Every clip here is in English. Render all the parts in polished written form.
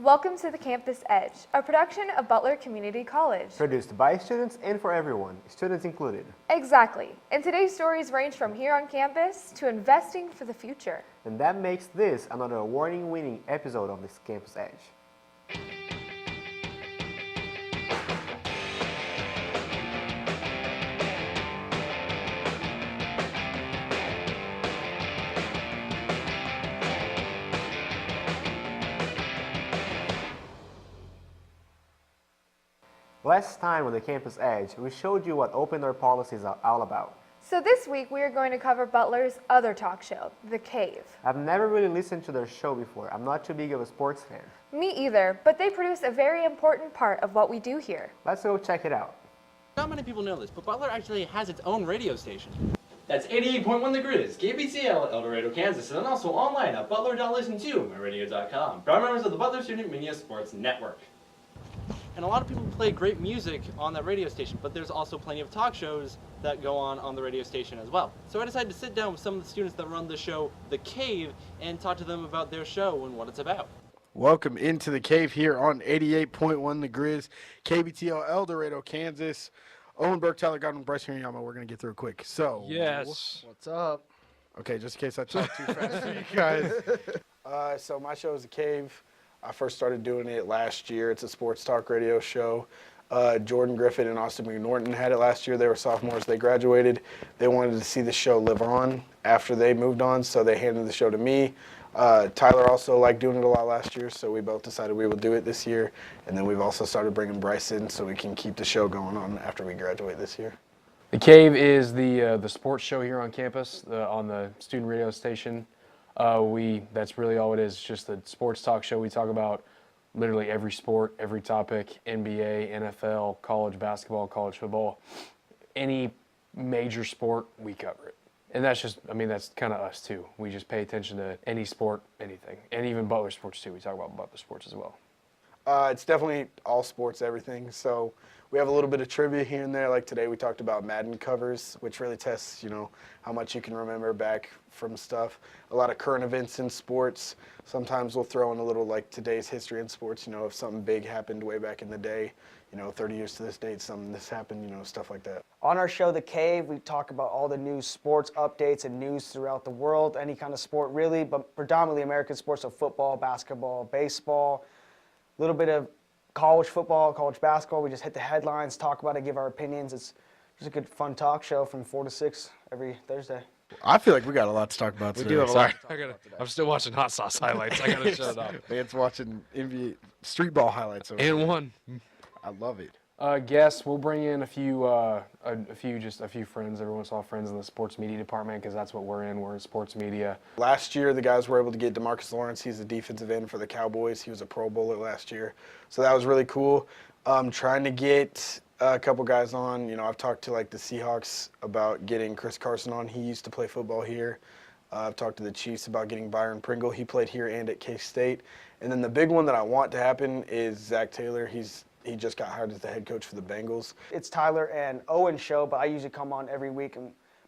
Welcome to the Campus Edge, a production of Butler Community College. Produced by students and for everyone, students included. Exactly. And today's stories range from here on campus to investing for the future. And that makes this another award-winning episode of this Campus Edge. Last time on the Campus Edge, we showed you what open door policies are all about. So this week we are going to cover Butler's other talk show, The Cave. I've never really listened to their show before. I'm not too big of a sports fan. Me either, but they produce a very important part of what we do here. Let's go check it out. Not many people know this, but Butler actually has its own radio station. That's 88.1 The Grizz, KBTL, El Dorado, Kansas, and then also online at butler.listen2myradio.com. Proud members of the Butler Student Media Sports Network. And a lot of people play great music on that radio station, but there's also plenty of talk shows that go on the radio station as well. So I decided to sit down with some of the students that run the show, The Cave, and talk to them about their show and what it's about. Welcome into The Cave here on 88.1 The Grizz, KBTL, El Dorado, Kansas. Owen Burke, Tyler Godwin, Bryce Hirayama. We're going to get through it quick. So, Yes. what's up? Okay, just in case I talk too fast for you guys. So my show is The Cave. I first started doing it last year. It's a sports talk radio show. Jordan Griffin and Austin McNorton had it last year. They were sophomores. They graduated. They wanted to see the show live on after they moved on, so they handed the show to me. Tyler also liked doing it a lot last year, so we both decided we would do it this year. And then we've also started bringing Bryce in so we can keep the show going on after we graduate this year. The Cave is the sports show here on campus, on the student radio station. That's really all it is, just a sports talk show. We talk about literally every sport, every topic, NBA, NFL, college basketball, college football, any major sport, we cover it. And that's just, that's kind of us too. We just pay attention to any sport, anything, and even Butler sports too. We talk about Butler sports as well. It's definitely all sports, everything. So we have a little bit of trivia here and there. Like today we talked about Madden covers, which really tests, how much you can remember back from stuff. A lot of current events in sports. Sometimes we'll throw in a little like today's history in sports, if something big happened way back in the day, 30 years to this date, this happened, stuff like that. On our show, The Cave, we talk about all the new sports updates and news throughout the world, any kind of sport really, but predominantly American sports, so football, basketball, baseball, a little bit of college football, college basketball. We just hit the headlines, talk about it, give our opinions. It's just a good, fun talk show from 4 to 6 every Thursday. I feel like we got a lot to talk about today. We do have a lot to talk about today. I'm still watching hot sauce highlights. I gotta shut up. It's watching NBA street ball highlights. Over And there. one. I love it. Guests, we'll bring in a few friends, every once in a while friends in the sports media department, because that's what we're in. We're in sports media. Last year, the guys were able to get DeMarcus Lawrence. He's a defensive end for the Cowboys. He was a Pro Bowler last year. So that was really cool. Trying to get a couple guys on. I've talked to the Seahawks about getting Chris Carson on. He used to play football here. I've talked to the Chiefs about getting Byron Pringle. He played here and at K-State. And then the big one that I want to happen is Zach Taylor. He just got hired as the head coach for the Bengals. It's Tyler and Owen's show, but I usually come on every week.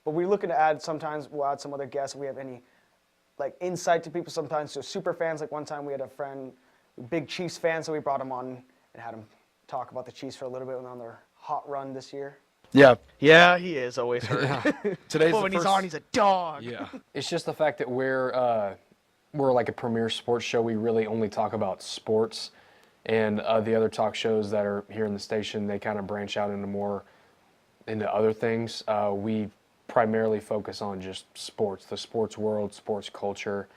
But we're looking to add, sometimes we'll add some other guests if we have any insight to people sometimes. So super fans, one time we had a friend, big Chiefs fan, so we brought him on and had him talk about the Chiefs for a little bit on their hot run this year. Yeah. Yeah, he is always hurt. Today's but when he's on, he's a dog. Yeah. It's just the fact that we're like a premier sports show. We really only talk about sports. And the other talk shows that are here in the station, they kind of branch out into other things. We primarily focus on just sports, the sports world, sports culture,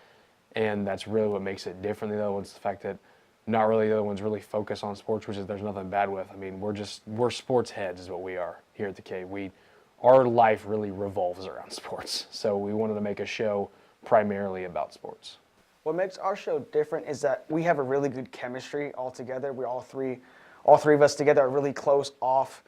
and that's really what makes it different than the other ones. The fact that not really the other ones really focus on sports, which is there's nothing bad with. We're sports heads is what we are here at the Cave. Our life really revolves around sports, so we wanted to make a show primarily about sports. What makes our show different is that we have a really good chemistry all together. We're all three of us together are really close out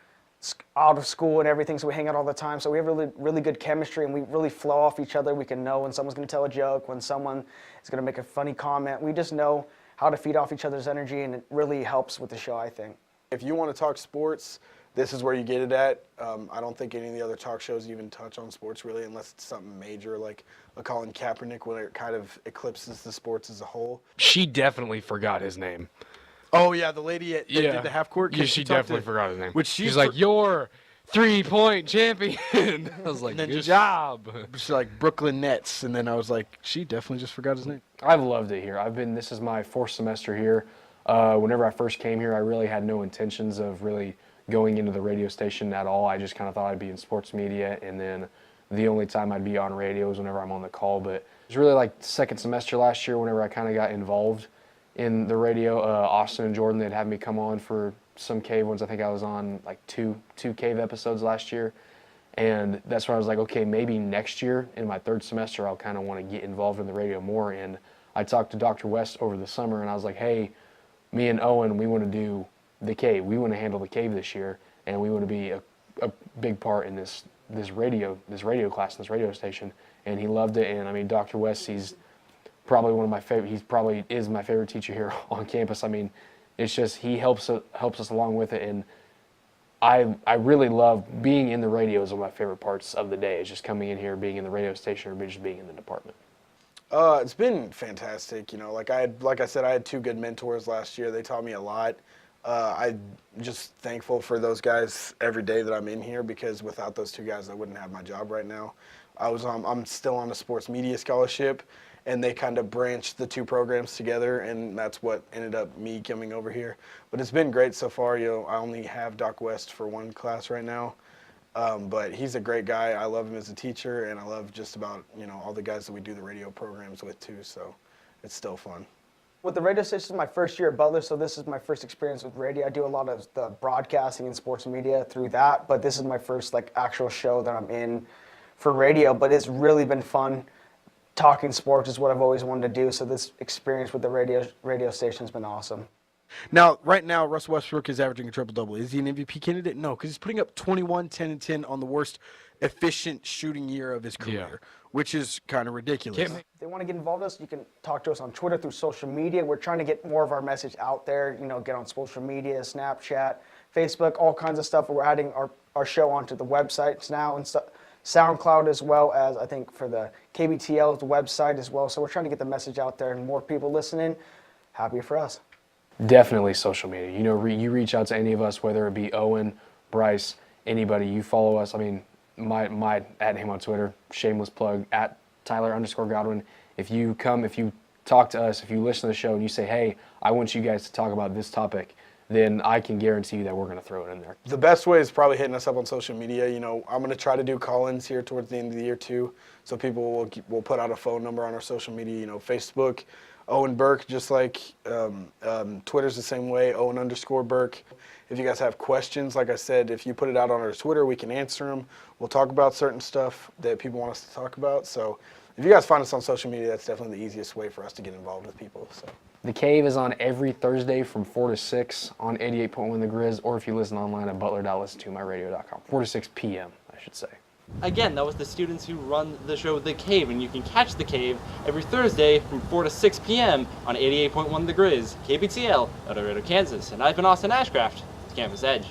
of school and everything, so we hang out all the time. So we have really, really good chemistry, and we really flow off each other. We can know when someone's going to tell a joke, when someone is going to make a funny comment. We just know how to feed off each other's energy, and it really helps with the show, I think. If you want to talk sports, this is where you get it at. I don't think any of the other talk shows even touch on sports really, unless it's something major like a Colin Kaepernick, where it kind of eclipses the sports as a whole. She definitely forgot his name. Oh yeah, the lady that did the half court. Yeah, she definitely forgot his name. Which she's like, "You're 3-point champion." I was like, "Good job." She's like Brooklyn Nets, and then I was like, she definitely just forgot his name. I've loved it here. This is my 4th semester here. Whenever I first came here, I really had no intentions of really going into the radio station at all. I just kind of thought I'd be in sports media, and then the only time I'd be on radio is whenever I'm on the call. But it was really like 2nd semester last year whenever I kind of got involved in the radio. Austin and Jordan, they'd have me come on for some cave ones. I think I was on like two cave episodes last year. And that's when I was like, okay, maybe next year in my 3rd semester, I'll kind of want to get involved in the radio more. And I talked to Dr. West over the summer, and I was like, hey, me and Owen, we want to do the cave. We want to handle the cave this year, and we want to be a big part in this radio class, this radio station. And he loved it. And I mean, Dr. West, he's probably one of my favorite. He probably is my favorite teacher here on campus. I mean, it's just he helps us along with it, and I really love being in the radio. Is one of my favorite parts of the day. Is just coming in here, being in the radio station, or just being in the department. It's been fantastic. You know, like I said, I had 2 good mentors last year. They taught me a lot. I'm just thankful for those guys every day that I'm in here, because without those 2 guys, I wouldn't have my job right now. I'm still on a sports media scholarship, and they kind of branched the 2 programs together, and that's what ended up me coming over here. But it's been great so far. You know, I only have Doc West for 1 class right now, but he's a great guy. I love him as a teacher, and I love just about, you know, all the guys that we do the radio programs with too, so it's still fun. With the radio station, this is my 1st year at Butler, so this is my first experience with radio. I do a lot of the broadcasting and sports media through that, but this is my first like actual show that I'm in for radio. But it's really been fun. Talking sports is what I've always wanted to do, so this experience with the radio station has been awesome. Now, right now, Russell Westbrook is averaging a triple-double. Is he an MVP candidate? No, because he's putting up 21, 10, and 10 on the worst efficient shooting year of his career, which is kind of ridiculous. If they want to get involved with us, you can talk to us on Twitter, through social media. We're trying to get more of our message out there, you know, get on social media, Snapchat, Facebook, all kinds of stuff. We're adding our show onto the websites now and stuff. SoundCloud, as well as I think for the KBTL, the website as well. So we're trying to get the message out there, and more people listening. Happy for us. Definitely social media. You know, you reach out to any of us, whether it be Owen, Bryce, anybody. You follow us. I mean, my at him on Twitter, shameless plug, at Tyler_Godwin. If you talk to us, if you listen to the show and you say, hey, I want you guys to talk about this topic, then I can guarantee you that we're going to throw it in there. The best way is probably hitting us up on social media. You know, I'm going to try to do call-ins here towards the end of the year too, so people will put out a phone number on our social media. You know, Facebook, Owen Burke, just like Twitter's the same way, Owen_Burke. If you guys have questions, like I said, if you put it out on our Twitter, we can answer them. We'll talk about certain stuff that people want us to talk about. So if you guys find us on social media, that's definitely the easiest way for us to get involved with people. So. The Cave is on every Thursday from 4 to 6 on 88.1 The Grizz, or if you listen online at butler.listentomyradio.com. 4 to 6 p.m., I should say. Again, that was the students who run the show The Cave, and you can catch The Cave every Thursday from 4 to 6 p.m. on 88.1 The Grizz, KBTL, Dorado, Kansas. And I've been Austin Ashcraft, Campus Edge.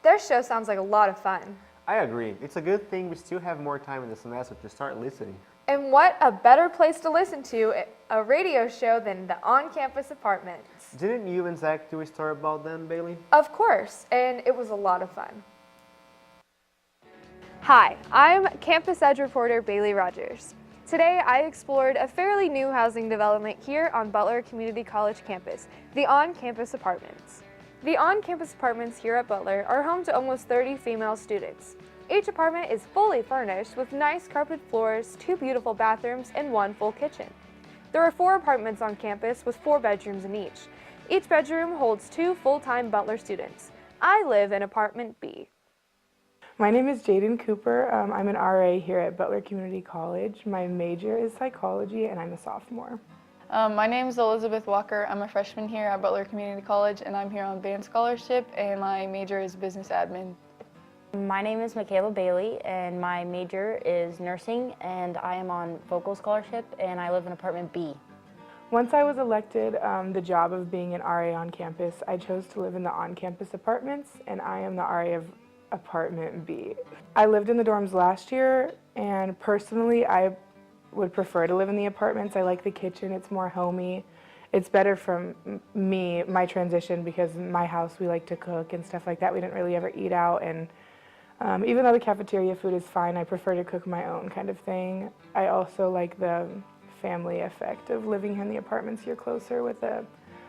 Their show sounds like a lot of fun. I agree. It's a good thing we still have more time in the semester to start listening. And what a better place to listen to a radio show than the on-campus apartments. Didn't you and Zach do a story about them, Bailey? Of course, and it was a lot of fun. Hi, I'm Campus Edge reporter Bayley Rogers. Today I explored a fairly new housing development here on Butler Community College campus, the on-campus apartments. The on-campus apartments here at Butler are home to almost 30 female students. Each apartment is fully furnished with nice carpeted floors, 2 beautiful bathrooms, and 1 full kitchen. There are 4 apartments on campus with 4 bedrooms in each. Each bedroom holds 2 full-time Butler students. I live in apartment B. My name is Jaden Cooper. I'm an RA here at Butler Community College. My major is psychology and I'm a sophomore. My name is Elizabeth Walker. I'm a freshman here at Butler Community College and I'm here on band scholarship and my major is business admin. My name is Michaela Bayley and my major is nursing and I am on vocal scholarship and I live in apartment B. Once I was elected the job of being an RA on campus, I chose to live in the on-campus apartments, and I am the RA of apartment B. I lived in the dorms last year, and personally I would prefer to live in the apartments. I like the kitchen, it's more homey. It's better for me, my transition, because in my house we like to cook and stuff like that. We didn't really ever eat out, and even though the cafeteria food is fine, I prefer to cook my own kind of thing. I also like the family effect of living in the apartments. You're closer with the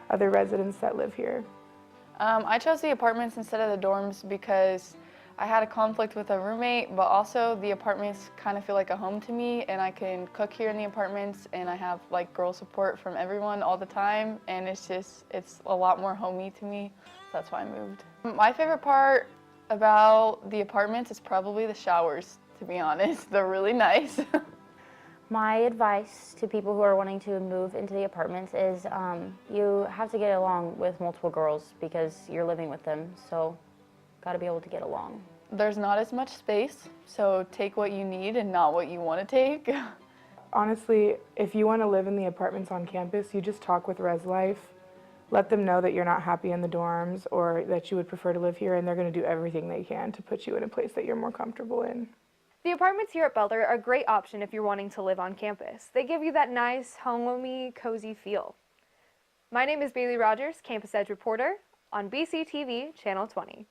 other residents that live here. I chose the apartments instead of the dorms because I had a conflict with a roommate, but also the apartments kind of feel like a home to me, and I can cook here in the apartments, and I have like girl support from everyone all the time, and it's a lot more homey to me, so that's why I moved. My favorite part about the apartments is probably the showers, to be honest. They're really nice. My advice to people who are wanting to move into the apartments is you have to get along with multiple girls because you're living with them, so got to be able to get along. There's not as much space, so take what you need and not what you want to take. Honestly, if you want to live in the apartments on campus, you just talk with Res Life. Let them know that you're not happy in the dorms or that you would prefer to live here, and they're going to do everything they can to put you in a place that you're more comfortable in. The apartments here at Butler are a great option if you're wanting to live on campus. They give you that nice, homey, cozy feel. My name is Bayley Rogers, Campus Edge reporter on BCTV Channel 20.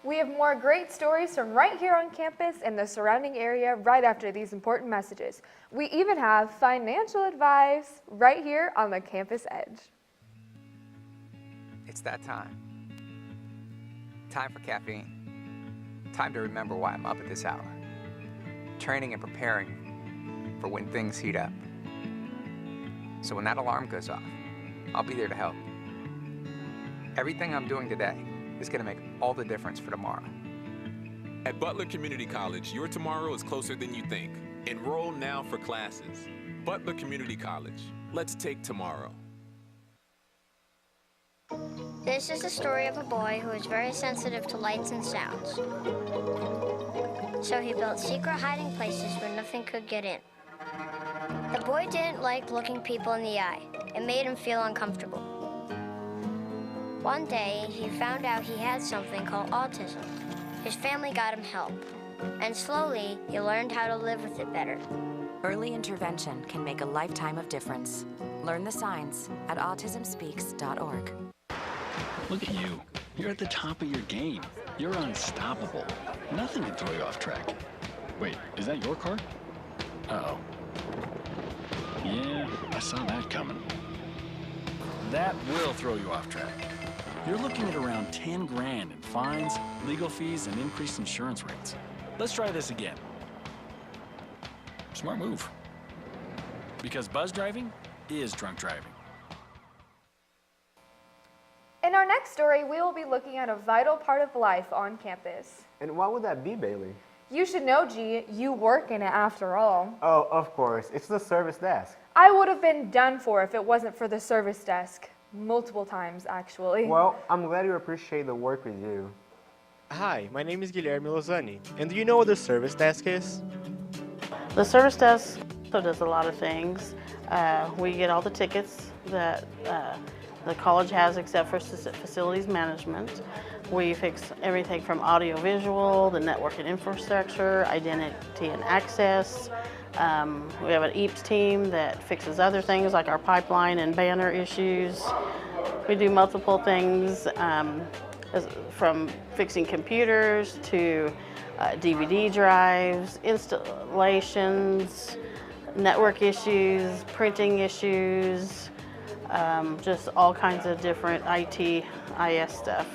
We have more great stories from right here on campus and the surrounding area right after these important messages. We even have financial advice right here on the Campus Edge. It's that time. Time for caffeine. Time to remember why I'm up at this hour. Training and preparing for when things heat up. So when that alarm goes off, I'll be there to help. Everything I'm doing today is going to make all the difference for tomorrow. At Butler Community College, your tomorrow is closer than you think. Enroll now for classes. Butler Community College. Let's take tomorrow. This is the story of a boy who is very sensitive to lights and sounds. So he built secret hiding places where nothing could get in. The boy didn't like looking people in the eye. It made him feel uncomfortable. One day, he found out he had something called autism. His family got him help, and slowly, he learned how to live with it better. Early intervention can make a lifetime of difference. Learn the signs at autismspeaks.org. Look at you. You're at the top of your game. You're unstoppable. Nothing can throw you off track. Wait, is that your car? Uh-oh. Yeah, I saw that coming. That will throw you off track. You're looking at around 10 grand in fines, legal fees, and increased insurance rates. Let's try this again. Smart move. Because buzz driving is drunk driving. In our next story, we will be looking at a vital part of life on campus. And what would that be, Bailey? You should know, G, you work in it after all. Oh, of course. It's the service desk. I would have been done for if it wasn't for the service desk. Multiple times, actually. Well, I'm glad you appreciate the work we do. Hi, my name is Guilherme Lozani. And do you know what the service desk is? The service desk does a lot of things. We get all the tickets that the college has except for facilities management. We fix everything from audio-visual, the network and infrastructure, identity and access. We have an EAPS team that fixes other things like our pipeline and banner issues. We do multiple things from fixing computers to DVD drives, installations, network issues, printing issues, just all kinds of different IT, IS stuff.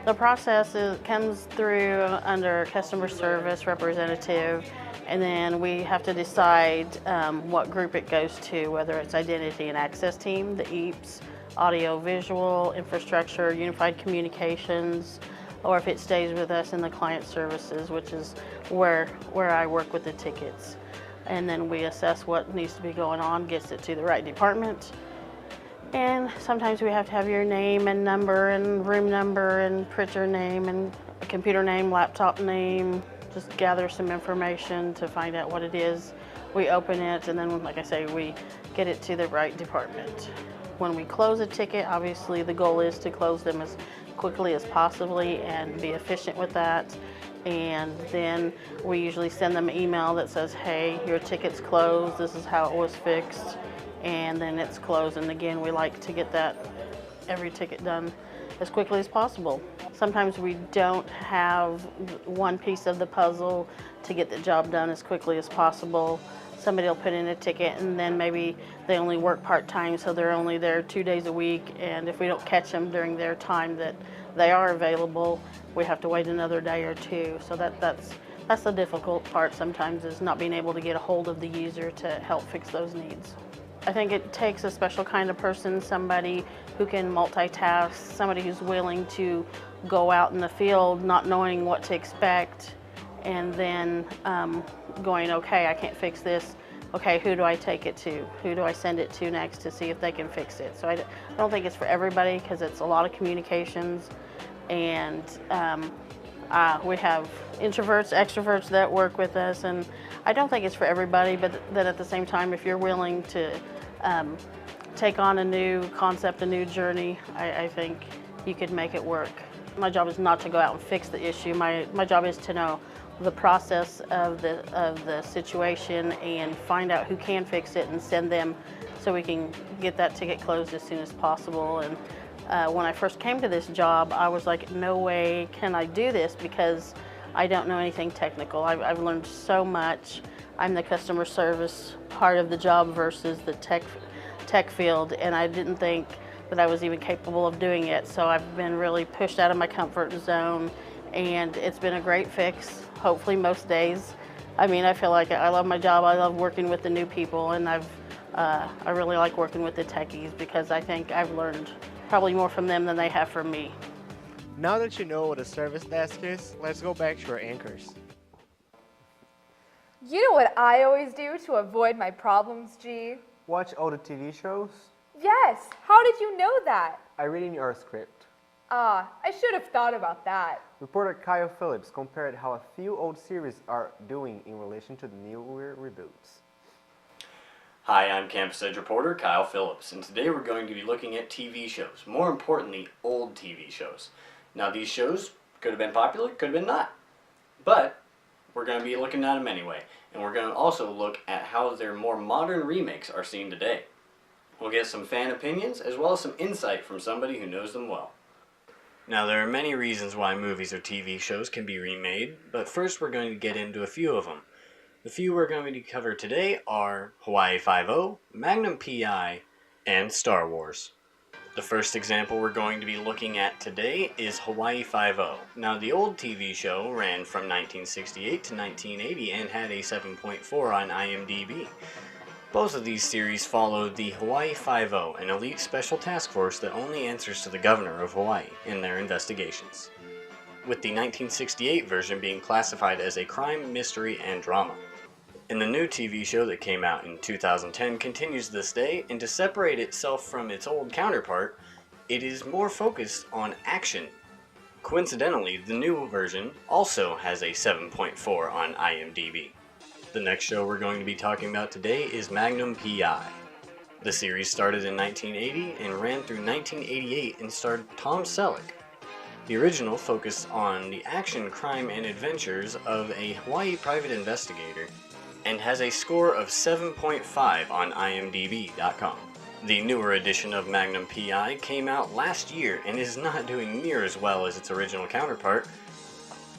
The process comes through under customer service representative, and then we have to decide what group it goes to, whether it's identity and access team, the EAPS, audio visual, infrastructure, unified communications, or if it stays with us in the client services, which is where I work with the tickets. And then we assess what needs to be going on, gets it to the right department. And sometimes we have to have your name and number and room number and printer name and computer name, laptop name, just gather some information to find out what it is. we open it, and then, like I say, we get it to the right department. When we close a ticket, obviously the goal is to close them as quickly as possibly and be efficient with that. And then we usually send them an email that says, hey, your ticket's closed, this is how it was fixed, and then it's closed. And again, we like to get every ticket done as quickly as possible. Sometimes we don't have one piece of the puzzle to get the job done as quickly as possible. Somebody will put in a ticket and then maybe they only work part-time, so they're only there 2 days a week, and if we don't catch them during their time that they are available, we have to wait another day or two. So that's the difficult part sometimes, is not being able to get a hold of the user to help fix those needs. I think it takes a special kind of person, somebody who can multitask, somebody who's willing to go out in the field not knowing what to expect, and then going, okay, I can't fix this. Okay, who do I take it to? Who do I send it to next to see if they can fix it? So I don't think it's for everybody, because it's a lot of communications, and we have introverts, extroverts that work with us, and I don't think it's for everybody, but that at the same time, if you're willing to take on a new concept, a new journey, I think you could make it work. My job is not to go out and fix the issue. My job is to know the process of the situation and find out who can fix it and send them so we can get that ticket closed as soon as possible. And when I first came to this job, I was like, no way can I do this, because I don't know anything technical. I've learned so much. I'm the customer service part of the job versus the tech field, and I didn't think that I was even capable of doing it. So I've been really pushed out of my comfort zone, and it's been a great fix, hopefully most days. I mean, I feel like I love my job. I love working with the new people, and I really like working with the techies, because I think I've learned probably more from them than they have from me. Now that you know what a service desk is, let's go back to our anchors. You know what I always do to avoid my problems, G? Watch all the TV shows? Yes! How did you know that? I read in your script. I should have thought about that. Reporter Kyle Phillips compared how a few old series are doing in relation to the newer reboots. Hi, I'm Campus Edge reporter Kyle Phillips, and today we're going to be looking at TV shows. More importantly, old TV shows. Now, these shows could have been popular, could have been not. But we're going to be looking at them anyway, and we're going to also look at how their more modern remakes are seen today. We'll get some fan opinions, as well as some insight from somebody who knows them well. Now, there are many reasons why movies or TV shows can be remade, but first we're going to get into a few of them. The few we're going to cover today are Hawaii Five-0, Magnum P.I., and Star Wars. The first example we're going to be looking at today is Hawaii Five-0. Now, the old TV show ran from 1968 to 1980 and had a 7.4 on IMDb. Both of these series followed the Hawaii Five-0, an elite special task force that only answers to the governor of Hawaii in their investigations, with the 1968 version being classified as a crime, mystery, and drama. And the new TV show that came out in 2010 continues this day, and to separate itself from its old counterpart, it is more focused on action. Coincidentally, the new version also has a 7.4 on IMDb. The next show we're going to be talking about today is Magnum P.I. The series started in 1980 and ran through 1988 and starred Tom Selleck. The original focused on the action, crime, and adventures of a Hawaii private investigator, and has a score of 7.5 on IMDb.com. The newer edition of Magnum P.I. came out last year and is not doing near as well as its original counterpart.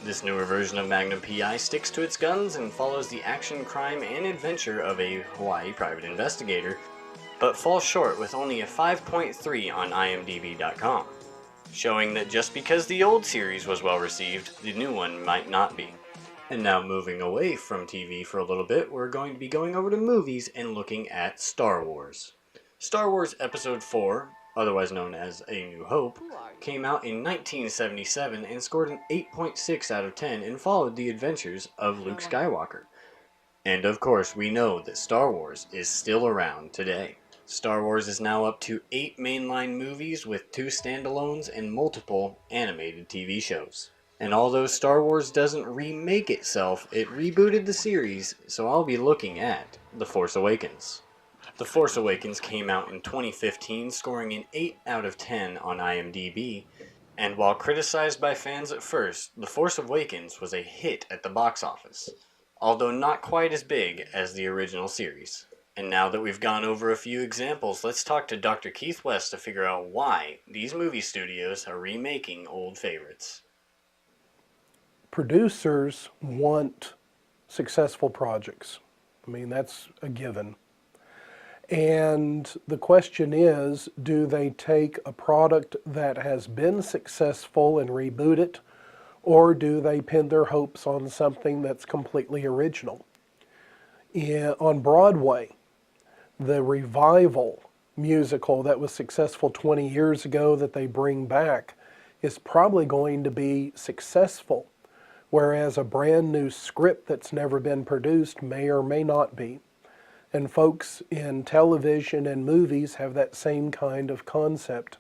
This newer version of Magnum P.I. sticks to its guns and follows the action, crime, and adventure of a Hawaii private investigator, but falls short with only a 5.3 on IMDb.com, showing that just because the old series was well received, the new one might not be. And now, moving away from TV for a little bit, we're going to be going over to movies and looking at Star Wars. Star Wars Episode 4, otherwise known as A New Hope, came out in 1977 and scored an 8.6 out of 10 and followed the adventures of Luke Skywalker. And of course, we know that Star Wars is still around today. Star Wars is now up to 8 mainline movies with 2 standalones and multiple animated TV shows. And although Star Wars doesn't remake itself, it rebooted the series, so I'll be looking at The Force Awakens. The Force Awakens came out in 2015, scoring an 8 out of 10 on IMDb, and while criticized by fans at first, The Force Awakens was a hit at the box office, although not quite as big as the original series. And now that we've gone over a few examples, let's talk to Dr. Keith West to figure out why these movie studios are remaking old favorites. Producers want successful projects. I mean, that's a given. And the question is, do they take a product that has been successful and reboot it, or do they pin their hopes on something that's completely original? On Broadway, the revival musical that was successful 20 years ago that they bring back is probably going to be successful, whereas a brand new script that's never been produced may or may not be. And folks in television and movies have that same kind of concept.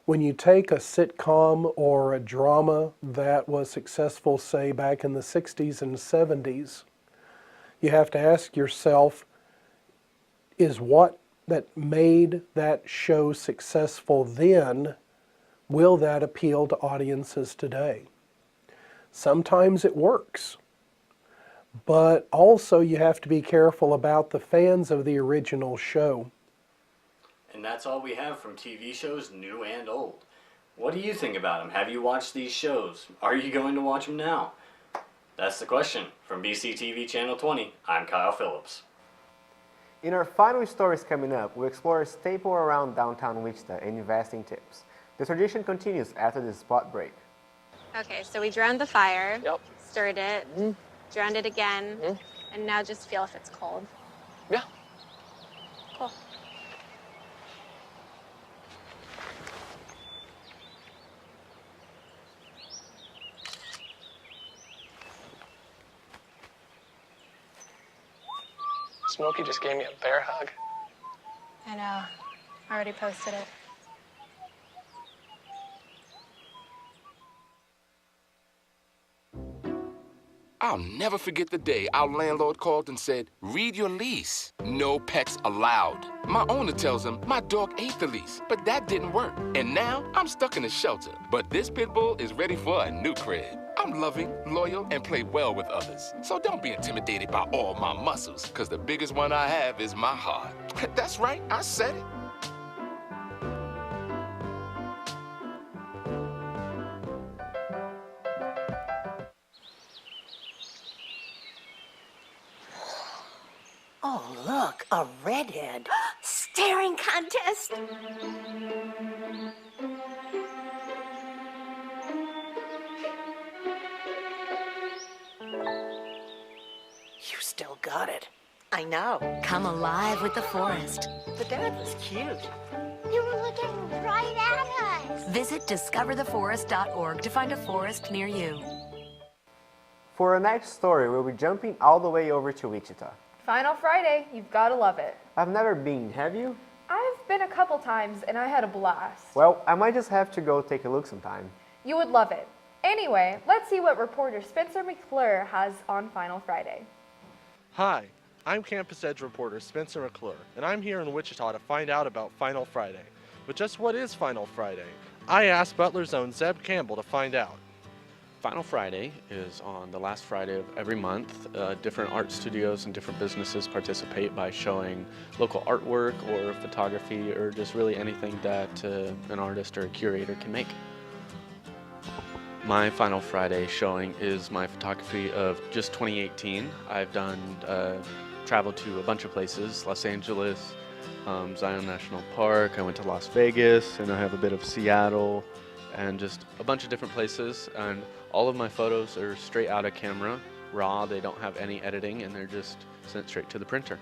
When you take a sitcom or a drama that was successful, say, back in the 60s and 70s, you have to ask yourself, is what that made that show successful then, will that appeal to audiences today? Sometimes it works, but also you have to be careful about the fans of the original show. And that's all we have from TV shows, new and old. What do you think about them? Have you watched these shows? Are you going to watch them now? That's the question. From BCTV Channel 20, I'm Kyle Phillips. In our final stories coming up, we'll explore a staple around downtown Wichita and investing tips. The tradition continues after this spot break. Okay, so we drowned the fire, stirred it, drowned it again, and now just feel if it's cold. Yeah. Cool. Smokey just gave me a bear hug. I know. I already posted it. I'll never forget the day our landlord called and said, read your lease. No pets allowed. My owner tells him my dog ate the lease, but that didn't work. And now I'm stuck in a shelter. But this pit bull is ready for a new crib. I'm loving, loyal, and play well with others. So don't be intimidated by all my muscles, because the biggest one I have is my heart. That's right, I said it. Oh, look, a redhead. Staring contest. You still got it. I know. Come alive with the forest. The dad was cute. You were looking right at us. Visit discovertheforest.org to find a forest near you. For our next story, we'll be jumping all the way over to Wichita. Final Friday, you've got to love it. I've never been, have you? I've been a couple times and I had a blast. Well, I might just have to go take a look sometime. You would love it. Anyway, let's see what reporter Spencer McClure has on Final Friday. Hi, I'm Campus Edge reporter Spencer McClure, and I'm here in Wichita to find out about Final Friday. But just what is Final Friday? I asked Butler's own Zeb Campbell to find out. Final Friday is on the last Friday of every month. Different art studios and different businesses participate by showing local artwork or photography or just really anything that an artist or a curator can make. My Final Friday showing is my photography of just 2018. I've done traveled to a bunch of places, Los Angeles, Zion National Park, I went to Las Vegas, and I have a bit of Seattle, and just a bunch of different places. And all of my photos are straight out of camera, raw, they don't have any editing, and they're just sent straight to the printer.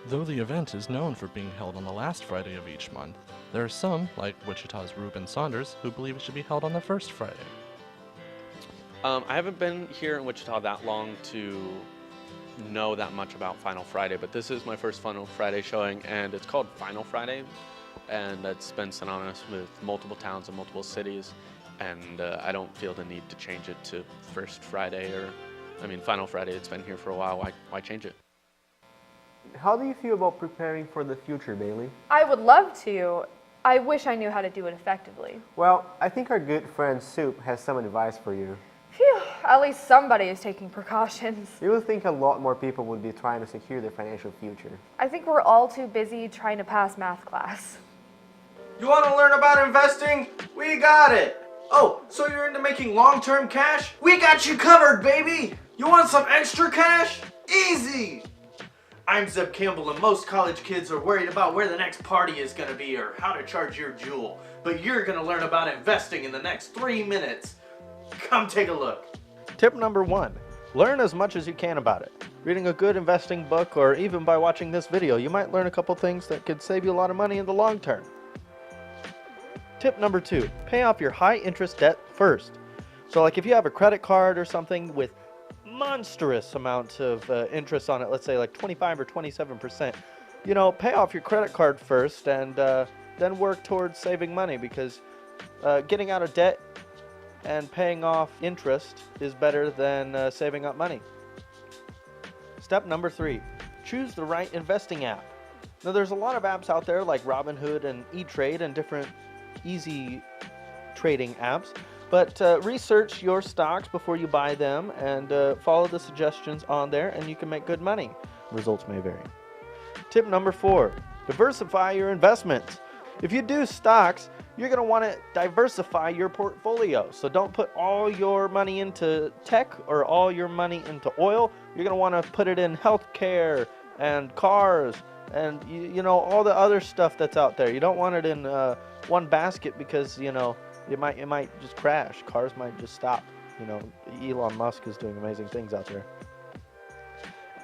Though the event is known for being held on the last Friday of each month, there are some, like Wichita's Reuben Saunders, who believe it should be held on the first Friday. I haven't been here in Wichita that long to know that much about Final Friday, but this is my first Final Friday showing, and it's called Final Friday, and that's been synonymous with multiple towns and multiple cities. and I don't feel the need to change it to first Friday or, Final Friday. It's been here for a while. Why change it? How do you feel about preparing for the future, Bailey? I would love to. I wish I knew how to do it effectively. Well, I think our good friend Soup has some advice for you. Phew, at least somebody is taking precautions. You would think a lot more people would be trying to secure their financial future. I think we're all too busy trying to pass math class. You want to learn about investing? We got it! Oh, so you're into making long-term cash? We got you covered, baby! You want some extra cash? Easy! I'm Zeb Campbell, and most college kids are worried about where the next party is going to be or how to charge your jewel. But you're going to learn about investing in the next 3 minutes. Come take a look. Tip number 1, learn as much as you can about it. Reading a good investing book or even by watching this video, you might learn a couple things that could save you a lot of money in the long term. Tip number 2, pay off your high interest debt first. So like if you have a credit card or something with monstrous amounts of interest on it, let's say like 25 or 27%, pay off your credit card first and then work towards saving money, because getting out of debt and paying off interest is better than saving up money. Step number 3, choose the right investing app. Now there's a lot of apps out there like Robinhood and E-Trade and different easy trading apps, but research your stocks before you buy them and follow the suggestions on there, and you can make good money. Results may vary. Tip number 4, diversify your investments. If you do stocks, you're going to want to diversify your portfolio. So don't put all your money into tech or all your money into oil. You're going to want to put it in healthcare and cars and all the other stuff that's out there. You don't want it in one basket, because it might just crash. Cars might just stop. Elon Musk is doing amazing things out there.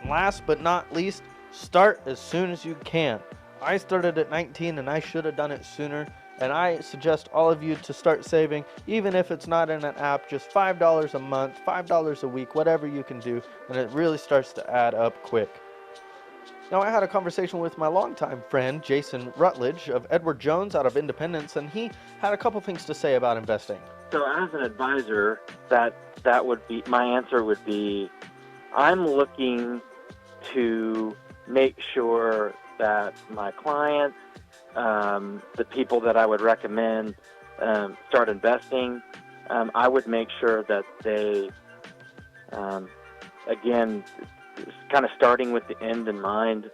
And last but not least, start as soon as you can. I started at 19 and I should have done it sooner, and I suggest all of you to start saving, even if it's not in an app, just $5 a month, $5 a week, whatever you can do, and it really starts to add up quick. Now, I had a conversation with my longtime friend, Jason Rutledge of Edward Jones out of Independence, and he had a couple things to say about investing. So as an advisor, that would be, my answer would be, I'm looking to make sure that my clients, the people that I would recommend start investing, I would make sure that they, again, kind of starting with the end in mind,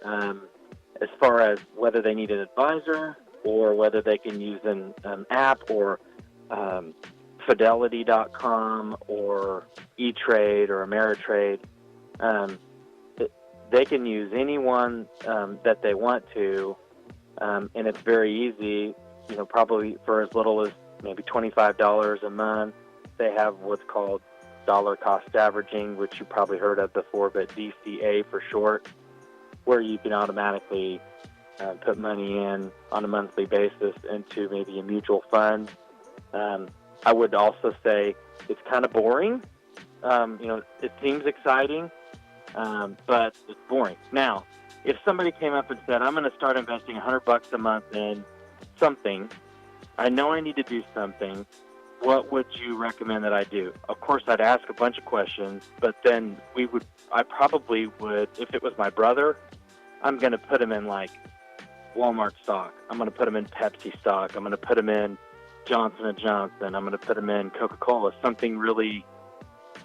as far as whether they need an advisor or whether they can use an app or Fidelity.com or E-Trade or Ameritrade. They can use anyone that they want to, and it's very easy, probably for as little as maybe $25 a month. They have what's called dollar cost averaging, which you probably heard of before, but DCA for short, where you can automatically put money in on a monthly basis into maybe a mutual fund. I would also say it's kind of boring. It seems exciting, but it's boring. Now, if somebody came up and said, I'm going to start investing $100 a month in something, I know I need to do something, what would you recommend that I do? Of course, I'd ask a bunch of questions, but then I probably would, if it was my brother, I'm going to put him in like Walmart stock. I'm going to put him in Pepsi stock. I'm going to put him in Johnson & Johnson. I'm going to put him in Coca-Cola. Something really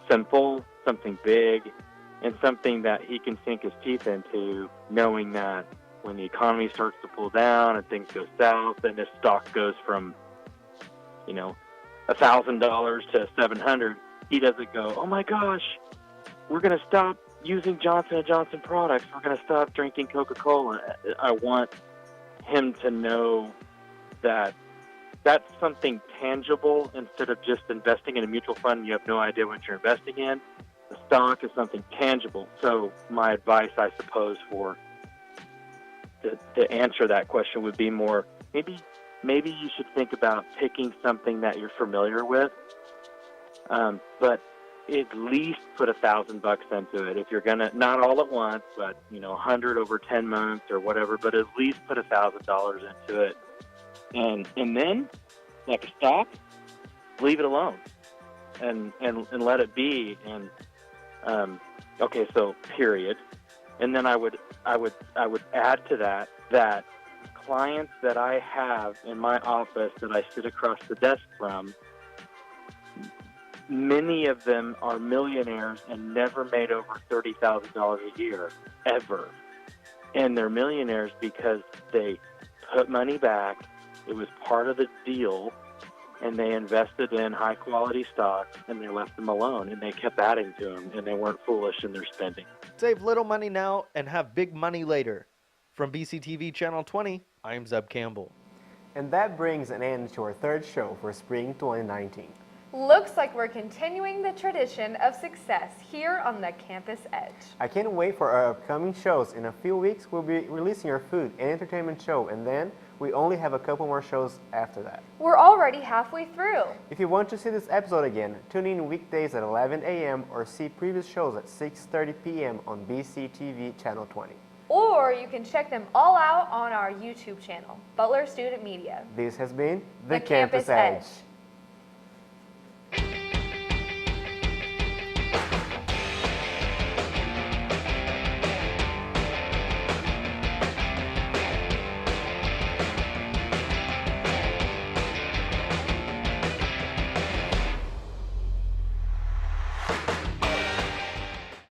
simple, something big, and something that he can sink his teeth into, knowing that when the economy starts to pull down and things go south and this stock goes from, $1,000 to $700, he doesn't go, oh my gosh, we're going to stop using Johnson & Johnson products. We're going to stop drinking Coca-Cola. I want him to know that that's something tangible instead of just investing in a mutual fund and you have no idea what you're investing in. The stock is something tangible. So my advice, I suppose, to answer that question would be more, maybe you should think about picking something that you're familiar with, but at least put $1,000 into it. If you're gonna, not all at once, but 100 over 10 months or whatever, but at least put $1,000 into it. And then, like a stock, leave it alone and let it be. And okay, so period. And then I would add to that clients that I have in my office that I sit across the desk from, many of them are millionaires and never made over $30,000 a year, ever. And they're millionaires because they put money back, it was part of the deal, and they invested in high-quality stocks, and they left them alone, and they kept adding to them, and they weren't foolish in their spending. Save little money now and have big money later. From BCTV Channel 20, I'm Zeb Campbell. And that brings an end to our third show for Spring 2019. Looks like we're continuing the tradition of success here on the Campus Edge. I can't wait for our upcoming shows. In a few weeks, we'll be releasing our food and entertainment show, and then we only have a couple more shows after that. We're already halfway through. If you want to see this episode again, tune in weekdays at 11 a.m. or see previous shows at 6:30 p.m. on BCTV Channel 20. Or you can check them all out on our YouTube channel, Butler Student Media. This has been The Campus Edge.